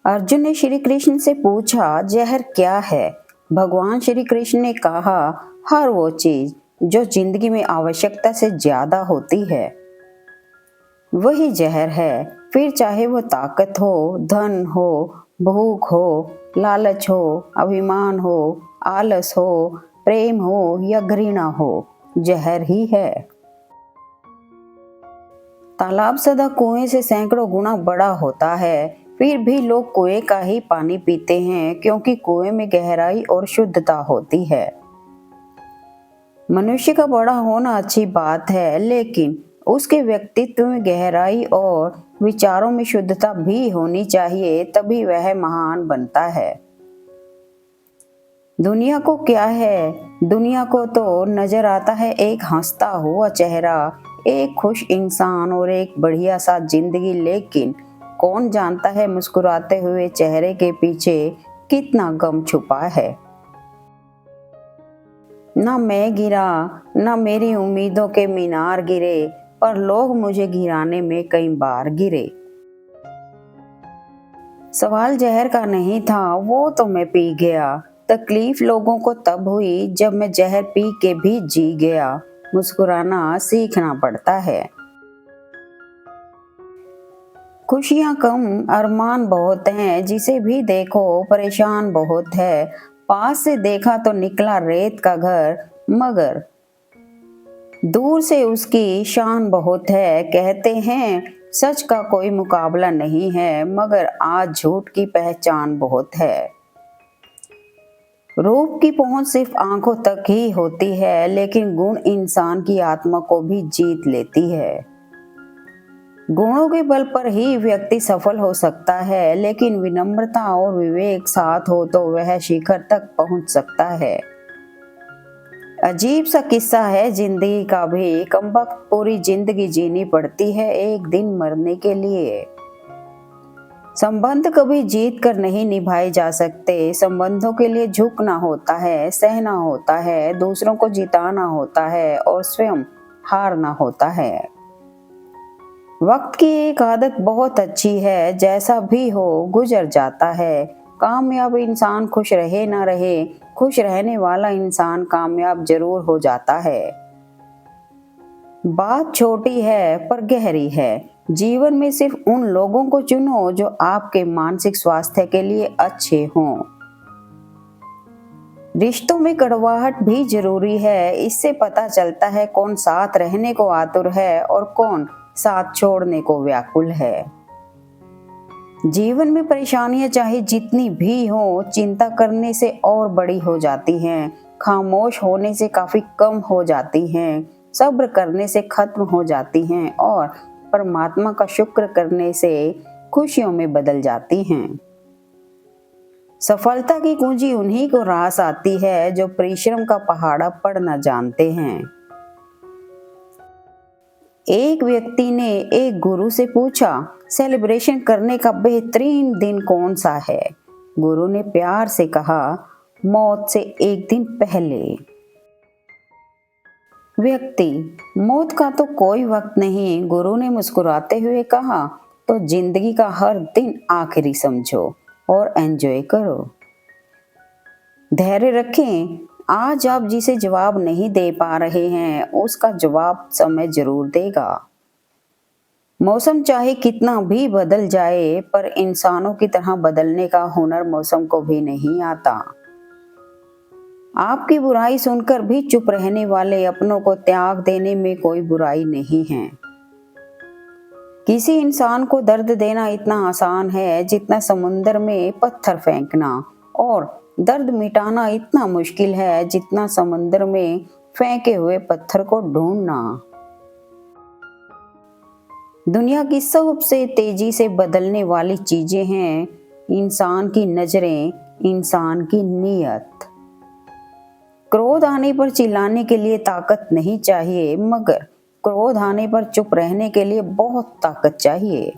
अर्जुन ने श्री कृष्ण से पूछा, जहर क्या है? भगवान श्री कृष्ण ने कहा, हर वो चीज जो जिंदगी में आवश्यकता से ज्यादा होती है वही जहर है। फिर चाहे वो ताकत हो, धन हो, भूख हो, लालच हो, अभिमान हो, आलस हो, प्रेम हो या घृणा हो, जहर ही है। तालाब सदा कुएं से सैकड़ों गुना बड़ा होता है, फिर भी लोग कुएं का ही पानी पीते हैं क्योंकि कुएं में गहराई और शुद्धता होती है। मनुष्य का बड़ा होना अच्छी बात है, लेकिन उसके व्यक्तित्व में गहराई और विचारों में शुद्धता भी होनी चाहिए, तभी वह महान बनता है। दुनिया को क्या है? दुनिया को तो नजर आता है एक हंसता हुआ चेहरा, एक खुश इंसान और एक बढ़िया सा जिंदगी, लेकिन कौन जानता है मुस्कुराते हुए चेहरे के पीछे कितना गम छुपा है। ना मैं गिरा, ना मेरी उम्मीदों के मीनार गिरे, पर लोग मुझे गिराने में कई बार गिरे। सवाल जहर का नहीं था, वो तो मैं पी गया। तकलीफ लोगों को तब हुई जब मैं जहर पी के भी जी गया। मुस्कुराना सीखना पड़ता है। खुशियां कम, अरमान बहुत हैं, जिसे भी देखो परेशान बहुत है। पास से देखा तो निकला रेत का घर, मगर दूर से उसकी शान बहुत है। कहते हैं सच का कोई मुकाबला नहीं है, मगर आज झूठ की पहचान बहुत है। रूप की पहुंच सिर्फ आंखों तक ही होती है, लेकिन गुण इंसान की आत्मा को भी जीत लेती है। गुणों के बल पर ही व्यक्ति सफल हो सकता है, लेकिन विनम्रता और विवेक साथ हो तो वह शिखर तक पहुंच सकता है। अजीब सा किस्सा है जिंदगी का भी, कमबख्त पूरी जिंदगी जीनी पड़ती है एक दिन मरने के लिए। संबंध कभी जीत कर नहीं निभाए जा सकते। संबंधों के लिए झुकना होता है, सहना होता है, दूसरों को जिताना होता है और स्वयं हारना होता है। वक्त की एक आदत बहुत अच्छी है, जैसा भी हो गुजर जाता है। कामयाब इंसान खुश रहे ना रहे, खुश रहने वाला इंसान कामयाब जरूर हो जाता है। बात छोटी है पर गहरी है। जीवन में सिर्फ उन लोगों को चुनो जो आपके मानसिक स्वास्थ्य के लिए अच्छे हों। रिश्तों में कड़वाहट भी जरूरी है, इससे पता चलता है कौन साथ रहने को आतुर है और कौन साथ छोड़ने को व्याकुल है। जीवन में परेशानियां चाहे जितनी भी हो, चिंता करने से और बड़ी हो जाती हैं, खामोश होने से काफी कम हो जाती हैं, सब्र करने से खत्म हो जाती हैं और परमात्मा का शुक्र करने से खुशियों में बदल जाती हैं। सफलता की कुंजी उन्हीं को रास आती है जो परिश्रम का पहाड़ा पड़ना जानते हैं। एक व्यक्ति ने एक गुरु से पूछा, सेलिब्रेशन करने का बेहतरीन दिन कौन सा है? गुरु ने प्यार से कहा, मौत से एक दिन पहले। व्यक्ति, मौत का तो कोई वक्त नहीं, गुरु ने मुस्कुराते हुए कहा, तो जिंदगी का हर दिन आखिरी समझो और एंजॉय करो। धैर्य रखें, आज आप जिसे जवाब नहीं दे पा रहे हैं उसका जवाब समय जरूर देगा। मौसम चाहे कितना भी बदल जाए, पर इंसानों की तरह बदलने का हुनर मौसम को भी नहीं आता। आपकी बुराई सुनकर भी चुप रहने वाले अपनों को त्याग देने में कोई बुराई नहीं है। किसी इंसान को दर्द देना इतना आसान है जितना समुद्र में पत्थर फेंकना, और दर्द मिटाना इतना मुश्किल है जितना समुद्र में फेंके हुए पत्थर को ढूंढना। दुनिया की सबसे तेजी से बदलने वाली चीजें हैं इंसान की नजरें, इंसान की नीयत। क्रोध आने पर चिल्लाने के लिए ताकत नहीं चाहिए, मगर क्रोध आने पर चुप रहने के लिए बहुत ताकत चाहिए।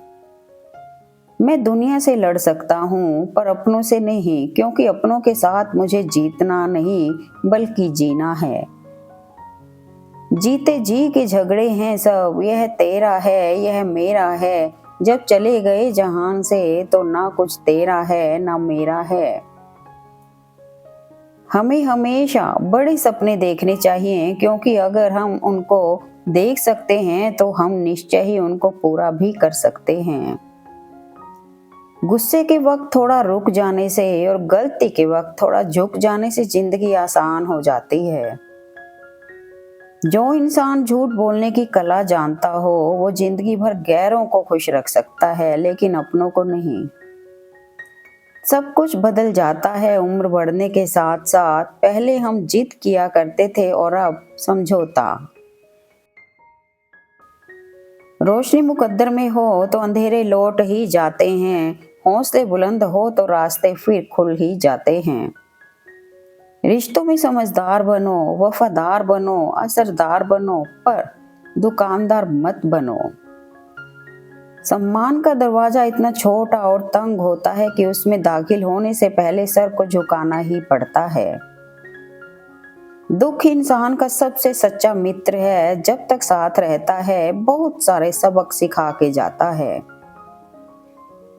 मैं दुनिया से लड़ सकता हूँ पर अपनों से नहीं, क्योंकि अपनों के साथ मुझे जीतना नहीं बल्कि जीना है। जीते जी के झगड़े हैं सब, यह तेरा है यह मेरा है, जब चले गए जहान से तो ना कुछ तेरा है ना मेरा है। हमें हमेशा बड़े सपने देखने चाहिए, क्योंकि अगर हम उनको देख सकते हैं तो हम निश्चय ही उनको पूरा भी कर सकते हैं। गुस्से के वक्त थोड़ा रुक जाने से और गलती के वक्त थोड़ा झुक जाने से जिंदगी आसान हो जाती है। जो इंसान झूठ बोलने की कला जानता हो वो जिंदगी भर गैरों को खुश रख सकता है, लेकिन अपनों को नहीं। सब कुछ बदल जाता है उम्र बढ़ने के साथ साथ। पहले हम जिद किया करते थे और अब समझौता। रोशनी मुकद्दर में हो तो अंधेरे लौट ही जाते हैं, हौसले बुलंद हो तो रास्ते फिर खुल ही जाते हैं। रिश्तों में समझदार बनो, वफादार बनो, असरदार बनो, पर दुकानदार मत बनो। सम्मान का दरवाजा इतना छोटा और तंग होता है कि उसमें दाखिल होने से पहले सर को झुकाना ही पड़ता है। दुख इंसान का सबसे सच्चा मित्र है, जब तक साथ रहता है बहुत सारे सबक सिखा के जाता है।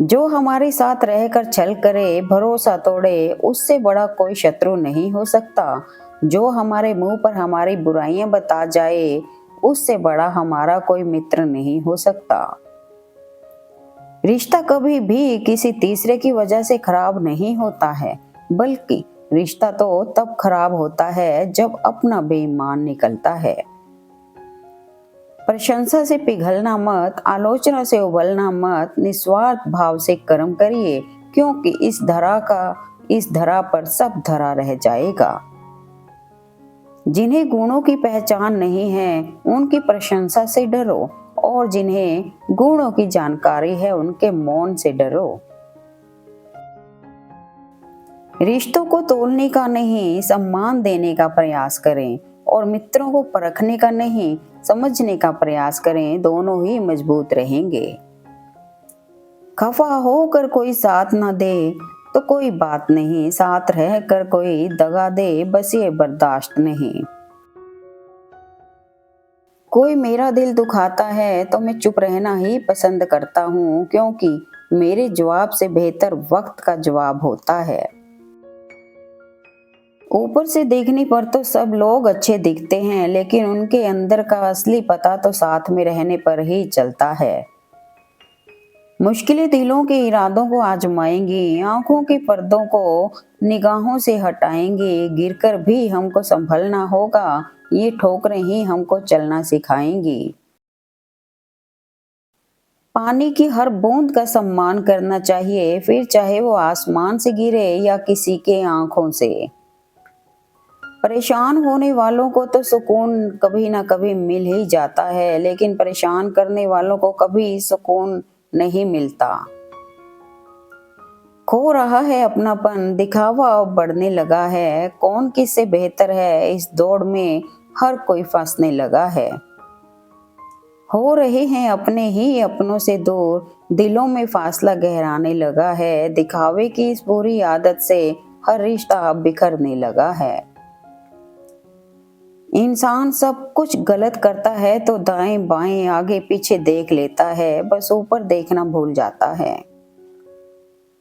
जो हमारे साथ रहकर छल करे, भरोसा तोड़े, उससे बड़ा कोई शत्रु नहीं हो सकता। जो हमारे मुंह पर हमारी बुराइयां बता जाए, उससे बड़ा हमारा कोई मित्र नहीं हो सकता। रिश्ता कभी भी किसी तीसरे की वजह से खराब नहीं होता है, बल्कि रिश्ता तो तब खराब होता है जब अपना बेईमान निकलता है। प्रशंसा से पिघलना मत, आलोचना से उबलना मत, निस्वार्थ भाव से कर्म करिए, क्योंकि इस धरा पर सब धरा रह जाएगा। जिन्हें गुणों की पहचान नहीं है उनकी प्रशंसा से डरो, और जिन्हें गुणों की जानकारी है उनके मौन से डरो। रिश्तों को तोलने का नहीं, सम्मान देने का प्रयास करें, और मित्रों को परखने का नहीं, समझने का प्रयास करें। दोनों ही मजबूत रहेंगे। खफा होकर कोई साथ ना दे तो कोई बात नहीं, साथ रहकर कोई दगा दे बस ये बर्दाश्त नहीं। कोई मेरा दिल दुखाता है तो मैं चुप रहना ही पसंद करता हूँ, क्योंकि मेरे जवाब से बेहतर वक्त का जवाब होता है। ऊपर से देखने पर तो सब लोग अच्छे दिखते हैं, लेकिन उनके अंदर का असली पता तो साथ में रहने पर ही चलता है। मुश्किलें दिलों के इरादों को आजमाएंगी, आंखों के पर्दों को निगाहों से हटाएंगी। गिरकर भी हमको संभलना होगा, ये ठोकरें ही हमको चलना सिखाएंगी। पानी की हर बूंद का सम्मान करना चाहिए, फिर चाहे वो आसमान से गिरे या किसी के आंखों से। परेशान होने वालों को तो सुकून कभी ना कभी मिल ही जाता है, लेकिन परेशान करने वालों को कभी सुकून नहीं मिलता। खो रहा है अपनापन, दिखावा अब बढ़ने लगा है। कौन किससे बेहतर है, इस दौड़ में हर कोई फंसने लगा है। हो रहे हैं अपने ही अपनों से दूर, दिलों में फासला गहराने लगा है। दिखावे की इस बुरी आदत से हर रिश्ता अब बिखरने लगा है। इंसान सब कुछ गलत करता है तो दाएं बाएं आगे पीछे देख लेता है, बस ऊपर देखना भूल जाता है।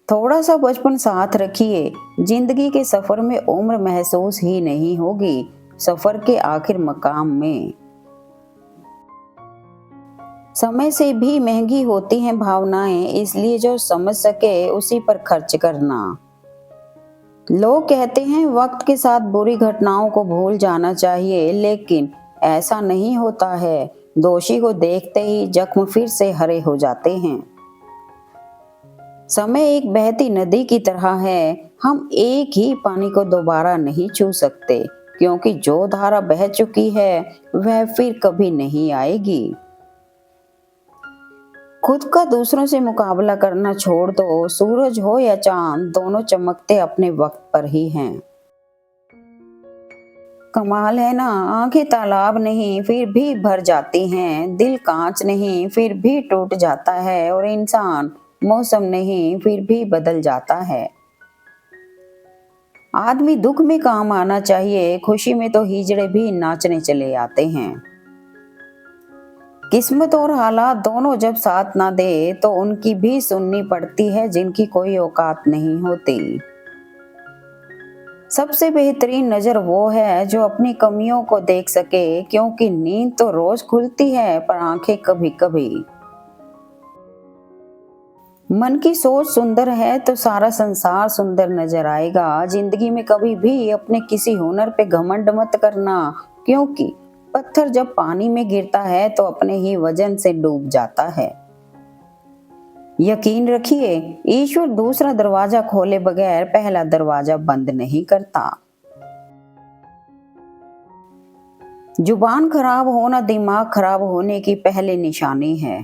थोड़ा सा बचपन साथ रखिए, जिंदगी के सफर में उम्र महसूस ही नहीं होगी, सफर के आखिर मकाम में। समय से भी महंगी होती हैं भावनाएं, इसलिए जो समझ सके उसी पर खर्च करना। लोग कहते हैं वक्त के साथ बुरी घटनाओं को भूल जाना चाहिए, लेकिन ऐसा नहीं होता है। दोषी को देखते ही जख्म फिर से हरे हो जाते हैं। समय एक बहती नदी की तरह है, हम एक ही पानी को दोबारा नहीं छू सकते, क्योंकि जो धारा बह चुकी है वह फिर कभी नहीं आएगी। खुद का दूसरों से मुकाबला करना छोड़ दो, सूरज हो या चांद दोनों चमकते अपने वक्त पर ही हैं। कमाल है ना, आंखें तालाब नहीं फिर भी भर जाती हैं, दिल कांच नहीं फिर भी टूट जाता है, और इंसान मौसम नहीं फिर भी बदल जाता है। आदमी दुख में काम आना चाहिए, खुशी में तो हिजड़े भी नाचने चले आते हैं। किस्मत और हालात दोनों जब साथ ना दे तो उनकी भी सुननी पड़ती है जिनकी कोई औकात नहीं होती। सबसे बेहतरीन नजर वो है जो अपनी कमियों को देख सके, क्योंकि नींद तो रोज खुलती है पर आंखें कभी कभी। मन की सोच सुंदर है तो सारा संसार सुंदर नजर आएगा। जिंदगी में कभी भी अपने किसी हुनर पे घमंड मत करना, क्योंकि पत्थर जब पानी में गिरता है तो अपने ही वजन से डूब जाता है। यकीन रखिए, ईश्वर दूसरा दरवाजा खोले बगैर पहला दरवाजा बंद नहीं करता। जुबान खराब होना दिमाग खराब होने की पहली निशानी है।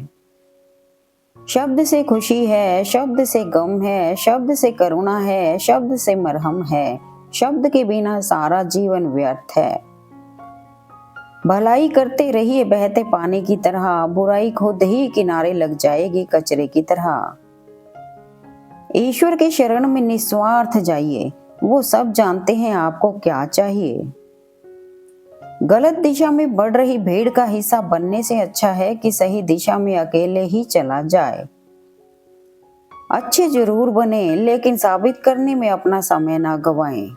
शब्द से खुशी है, शब्द से गम है, शब्द से करुणा है, शब्द से मरहम है। शब्द के बिना सारा जीवन व्यर्थ है। भलाई करते रहिए बहते पानी की तरह, बुराई खुद ही किनारे लग जाएगी कचरे की तरह। ईश्वर के शरण में निस्वार्थ जाइए, वो सब जानते हैं आपको क्या चाहिए। गलत दिशा में बढ़ रही भीड़ का हिस्सा बनने से अच्छा है कि सही दिशा में अकेले ही चला जाए। अच्छे जरूर बने, लेकिन साबित करने में अपना समय ना गवाएं।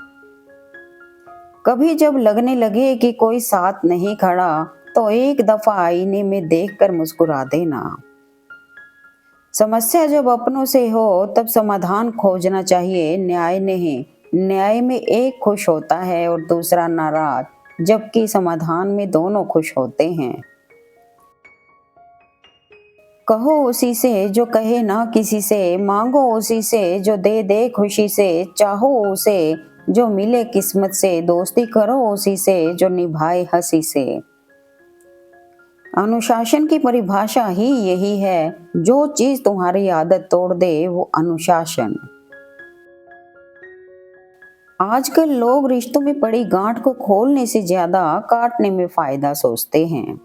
कभी जब लगने लगे कि कोई साथ नहीं खड़ा तो एक दफा आईने में देखकर मुस्कुरा देना। समस्या जब अपनों से हो तब समाधान खोजना चाहिए, न्याय नहीं। न्याय में एक खुश होता है और दूसरा नाराज, जबकि समाधान में दोनों खुश होते हैं। कहो उसी से जो कहे ना किसी से, मांगो उसी से जो दे दे खुशी से, चाहो उसे जो मिले किस्मत से, दोस्ती करो उसी से जो निभाए हंसी से। अनुशासन की परिभाषा ही यही है, जो चीज तुम्हारी आदत तोड़ दे वो अनुशासन। आजकल लोग रिश्तों में पड़ी गांठ को खोलने से ज्यादा काटने में फायदा सोचते हैं।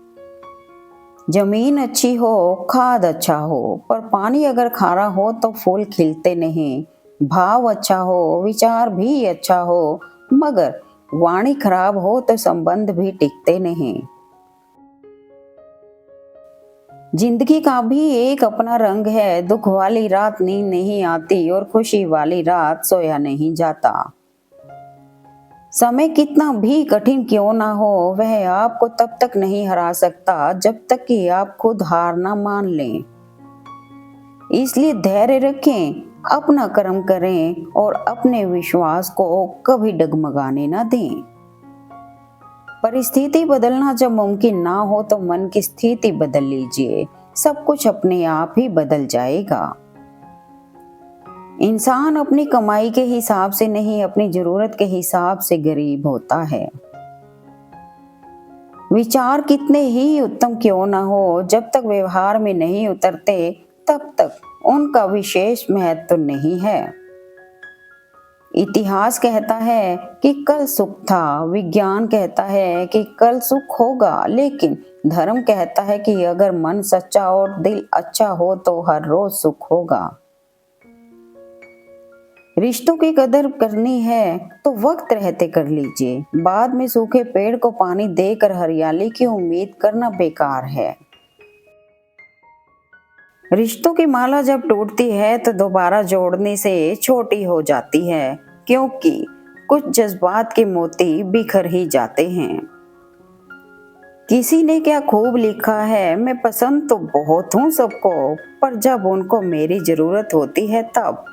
जमीन अच्छी हो, खाद अच्छा हो, पर पानी अगर खारा हो तो फूल खिलते नहीं। भाव अच्छा हो, विचार भी अच्छा हो, मगर वाणी खराब हो तो संबंध भी टिकते नहीं। जिंदगी का भी एक अपना रंग है, दुख वाली रात नींद नहीं आती और खुशी वाली रात सोया नहीं जाता। समय कितना भी कठिन क्यों ना हो, वह आपको तब तक नहीं हरा सकता जब तक कि आप खुद हार ना मान लें। इसलिए धैर्य रखें, अपना कर्म करें और अपने विश्वास को कभी डगमगाने ना दें। परिस्थिति बदलना जब मुमकिन ना हो तो मन की स्थिति बदल लीजिए, सब कुछ अपने आप ही बदल जाएगा। इंसान अपनी कमाई के हिसाब से नहीं, अपनी जरूरत के हिसाब से गरीब होता है। विचार कितने ही उत्तम क्यों ना हो, जब तक व्यवहार में नहीं उतरते तब तक उनका विशेष महत्व नहीं है। इतिहास कहता है कि कल सुख था, विज्ञान कहता है कि कल सुख होगा, लेकिन धर्म कहता है कि अगर मन सच्चा और दिल अच्छा हो तो हर रोज सुख होगा। रिश्तों की कदर करनी है तो वक्त रहते कर लीजिए, बाद में सूखे पेड़ को पानी देकर हरियाली की उम्मीद करना बेकार है। रिश्तों की माला जब टूटती है तो दोबारा जोड़ने से छोटी हो जाती है, क्योंकि कुछ जज्बात के मोती बिखर ही जाते हैं। किसी ने क्या खूब लिखा है, मैं पसंद तो बहुत हूँ सबको, पर जब उनको मेरी जरूरत होती है तब।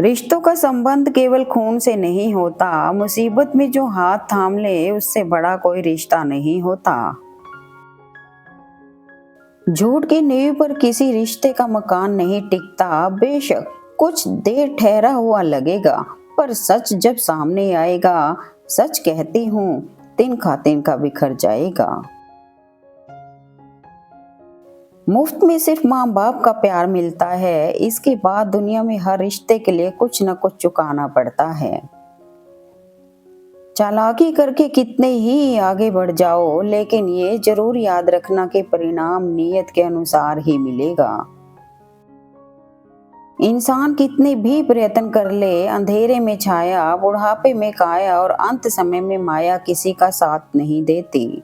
रिश्तों का संबंध केवल खून से नहीं होता, मुसीबत में जो हाथ थाम ले उससे बड़ा कोई रिश्ता नहीं होता। झूठ की नींव पर किसी रिश्ते का मकान नहीं टिकता। बेशक कुछ देर ठहरा हुआ लगेगा, पर सच जब सामने आएगा, सच कहती हूँ, तिनका तिनका बिखर जाएगा। मुफ्त में सिर्फ माँ बाप का प्यार मिलता है, इसके बाद दुनिया में हर रिश्ते के लिए कुछ न कुछ चुकाना पड़ता है। चालाकी करके कितने ही आगे बढ़ जाओ, लेकिन ये जरूर याद रखना कि परिणाम नीयत के अनुसार ही मिलेगा। इंसान कितने भी प्रयत्न कर ले, अंधेरे में छाया, बुढ़ापे में काया और अंत समय में माया किसी का साथ नहीं देती।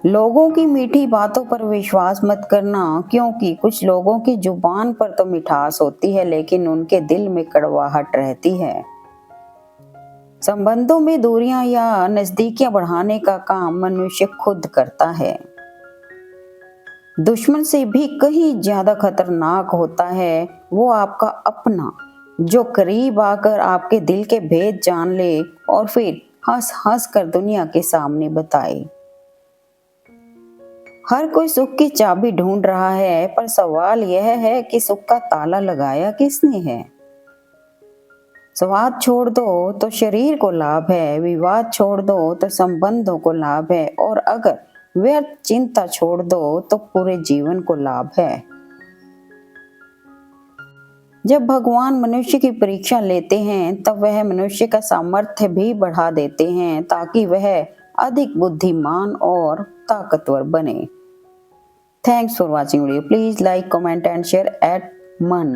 लोगों की मीठी बातों पर विश्वास मत करना, क्योंकि कुछ लोगों की जुबान पर तो मिठास होती है लेकिन उनके दिल में कड़वाहट रहती है। संबंधों में दूरियां या नजदीकियां बढ़ाने का काम मनुष्य खुद करता है। दुश्मन से भी कहीं ज्यादा खतरनाक होता है वो आपका अपना, जो करीब आकर आपके दिल के भेद जान ले और फिर हंस हंस कर दुनिया के सामने बताए। हर कोई सुख की चाबी ढूंढ रहा है, पर सवाल यह है कि सुख का ताला लगाया किसने है। स्वाद छोड़ दो तो शरीर को लाभ है, विवाद छोड़ दो तो संबंधों को लाभ है, और अगर व्यर्थ चिंता छोड़ दो तो पूरे जीवन को लाभ है। जब भगवान मनुष्य की परीक्षा लेते हैं तब वह मनुष्य का सामर्थ्य भी बढ़ा देते हैं ताकि वह अधिक बुद्धिमान और ताकतवर बने। Thanks for watching video. Please like, comment and share at मन।